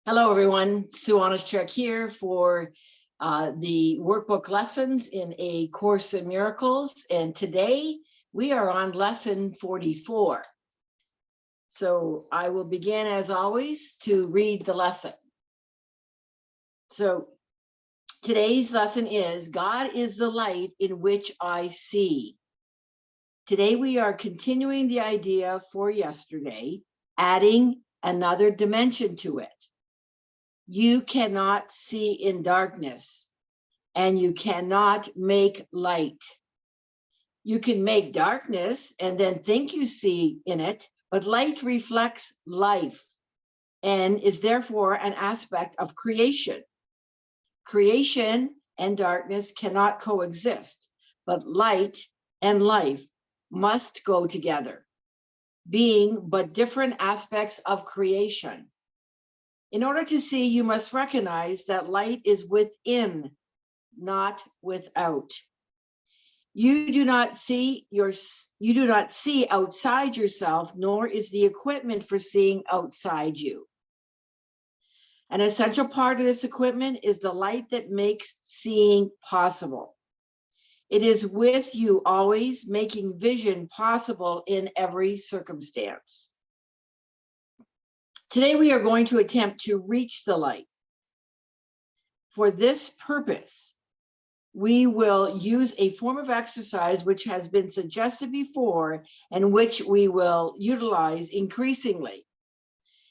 Hello, everyone. Sue.oneschuk here for the workbook lessons in A Course in Miracles. And today we are on lesson 44. So I will begin, as always, to read the lesson. So today's lesson is God is the light in which I see. Today we are continuing the idea for yesterday, adding another dimension to it. You cannot see in darkness, and you cannot make light. You can make darkness and then think you see in it, but light reflects life and is therefore an aspect of creation. Creation and darkness cannot coexist, but light and life must go together, being but different aspects of creation. In order to see, you must recognize that light is within, not without. You do not see outside yourself, nor is the equipment for seeing outside you. An essential part of this equipment is the light that makes seeing possible. It is with you always, making vision possible in every circumstance. Today we are going to attempt to reach the light. For this purpose, we will use a form of exercise which has been suggested before and which we will utilize increasingly.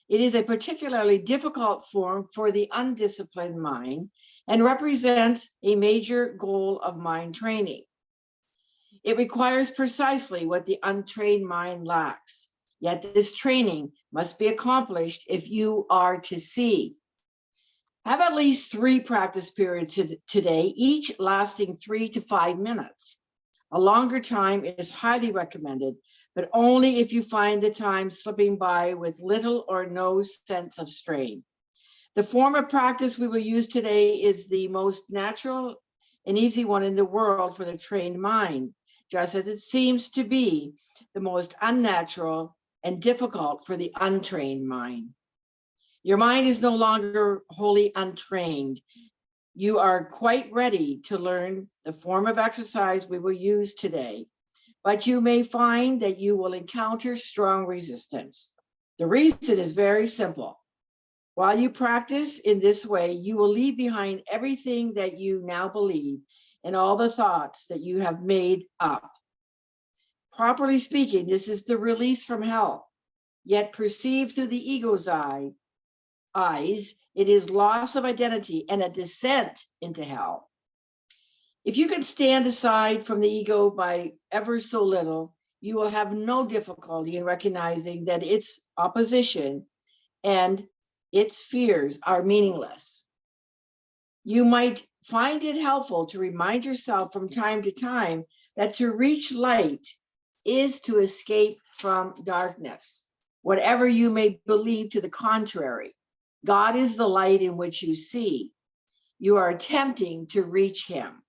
It is a particularly difficult form for the undisciplined mind and represents a major goal of mind training. It requires precisely what the untrained mind lacks. Yet this training must be accomplished if you are to see. Have at least 3 practice periods today, each lasting 3 to 5 minutes. A longer time is highly recommended, but only if you find the time slipping by with little or no sense of strain. The form of practice we will use today is the most natural and easy one in the world for the trained mind, just as it seems to be the most unnatural and difficult for the untrained mind. Your mind is no longer wholly untrained. You are quite ready to learn the form of exercise we will use today, but you may find that you will encounter strong resistance. The reason is very simple. While you practice in this way, you will leave behind everything that you now believe and all the thoughts that you have made up. Properly speaking, this is the release from hell, yet perceived through the ego's eyes, it is loss of identity and a descent into hell. If you can stand aside from the ego by ever so little, you will have no difficulty in recognizing that its opposition and its fears are meaningless. You might find it helpful to remind yourself from time to time that to reach light is to escape from darkness, whatever you may believe to the contrary. God is the light in which you see. You are attempting to reach him.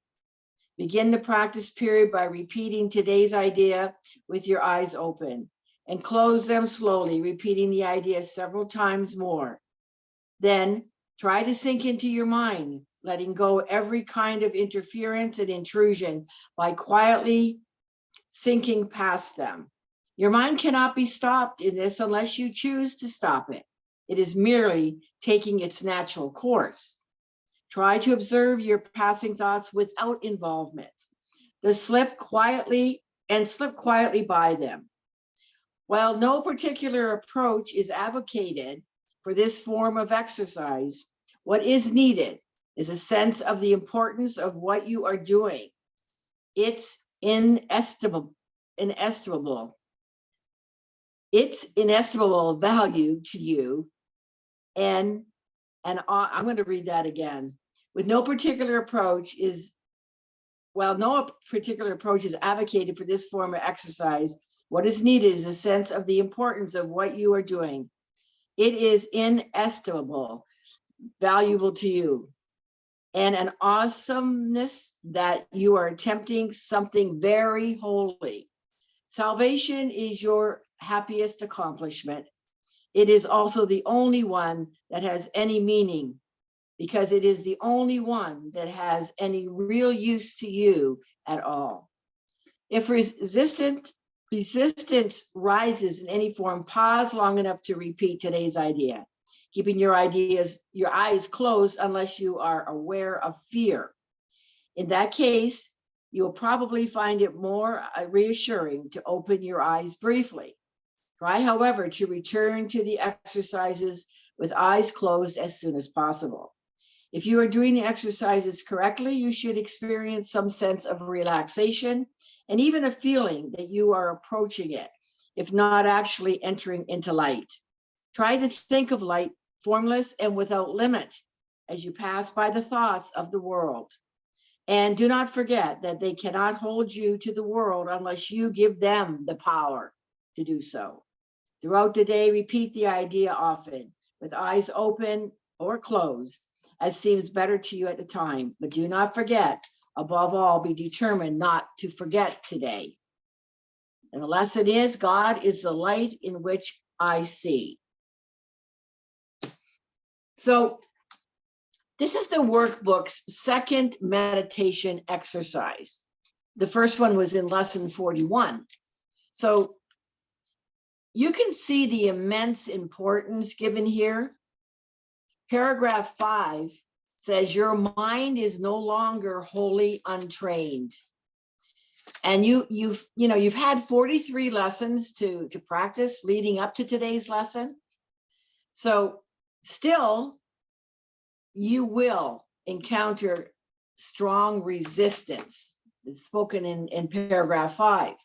Begin the practice period by repeating today's idea with your eyes open, and close them slowly, repeating the idea several times more. Then try to sink into your mind, letting go every kind of interference and intrusion by quietly sinking past them. Your mind cannot be stopped in this unless you choose to stop it. It is merely taking its natural course. Try to observe your passing thoughts without involvement. Slip quietly by them. While no particular approach is advocated for this form of exercise, what is needed is a sense of the importance of what you are doing. It's inestimable value to you. And I'm going to read that again. No particular approach is advocated for this form of exercise, what is needed is a sense of the importance of what you are doing. It is inestimable, valuable to you, and an awesomeness that you are attempting something very holy. Salvation is your happiest accomplishment. It is also the only one that has any meaning, because it is the only one that has any real use to you at all. If resistance rises in any form, pause long enough to repeat today's idea, keeping your eyes closed unless you are aware of fear. In that case, you'll probably find it more reassuring to open your eyes briefly. Try, however, to return to the exercises with eyes closed as soon as possible. If you are doing the exercises correctly, you should experience some sense of relaxation and even a feeling that you are approaching it, if not actually entering into light. Try to think of light formless and without limit as you pass by the thoughts of the world. And do not forget that they cannot hold you to the world unless you give them the power to do so. Throughout the day, repeat the idea often, with eyes open or closed, as seems better to you at the time. But do not forget, above all, be determined not to forget today. And the lesson is, God is the light in which I see. So this is the workbook's second meditation exercise. The first one was in lesson 41. So you can see the immense importance given here. Paragraph 5 says your mind is no longer wholly untrained. And you've had 43 lessons to practice leading up to today's lesson. So still, you will encounter strong resistance. It's spoken in paragraph 5.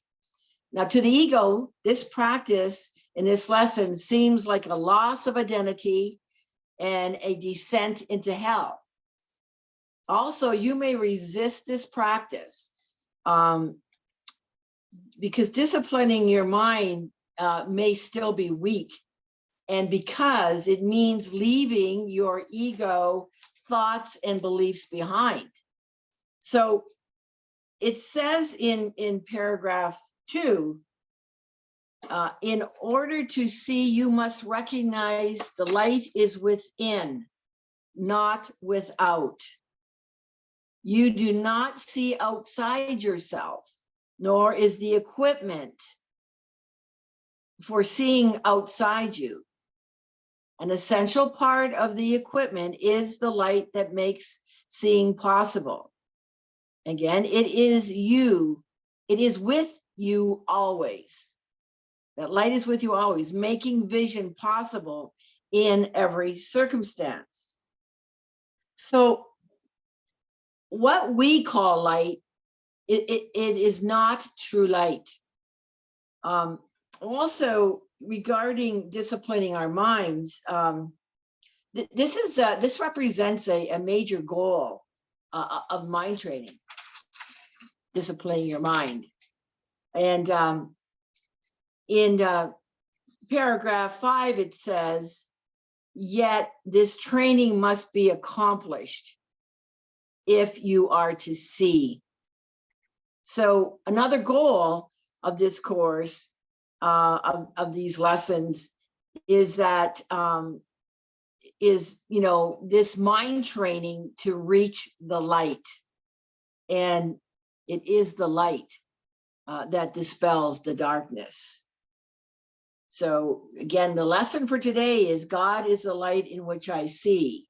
Now, to the ego, this practice in this lesson seems like a loss of identity and a descent into hell. Also, you may resist this practice because disciplining your mind may still be weak, and because it means leaving your ego thoughts and beliefs behind. So it says in paragraph 2, in order to see, you must recognize the light is within, not without. You do not see outside yourself, nor is the equipment for seeing outside you. An essential part of the equipment is the light that makes seeing possible. Again, it is with you always. That light is with you always, making vision possible in every circumstance. So what we call light, it is not true light. Also, regarding disciplining our minds, this represents a major goal of mind training, disciplining your mind. And in paragraph 5, it says, yet this training must be accomplished if you are to see. So another goal of this course, of these lessons, is that this mind training to reach the light. And it is the light that dispels the darkness. So again, the lesson for today is God is the light in which I see.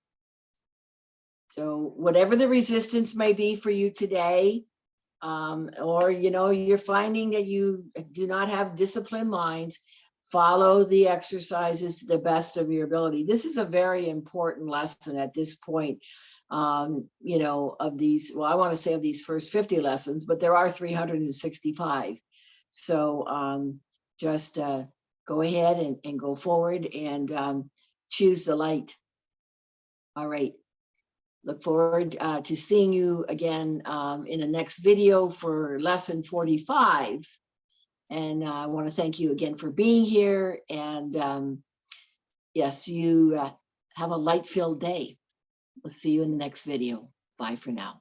So whatever the resistance may be for you today, or you're finding that you do not have disciplined minds, follow the exercises to the best of your ability. This is a very important lesson at this point, of these, well, I want to say of these first 50 lessons, but there are 365. So just go ahead and go forward and choose the light. All right. Look forward to seeing you again in the next video for lesson 45. And I want to thank you again for being here. And yes, you have a light-filled day. We'll see you in the next video. Bye for now.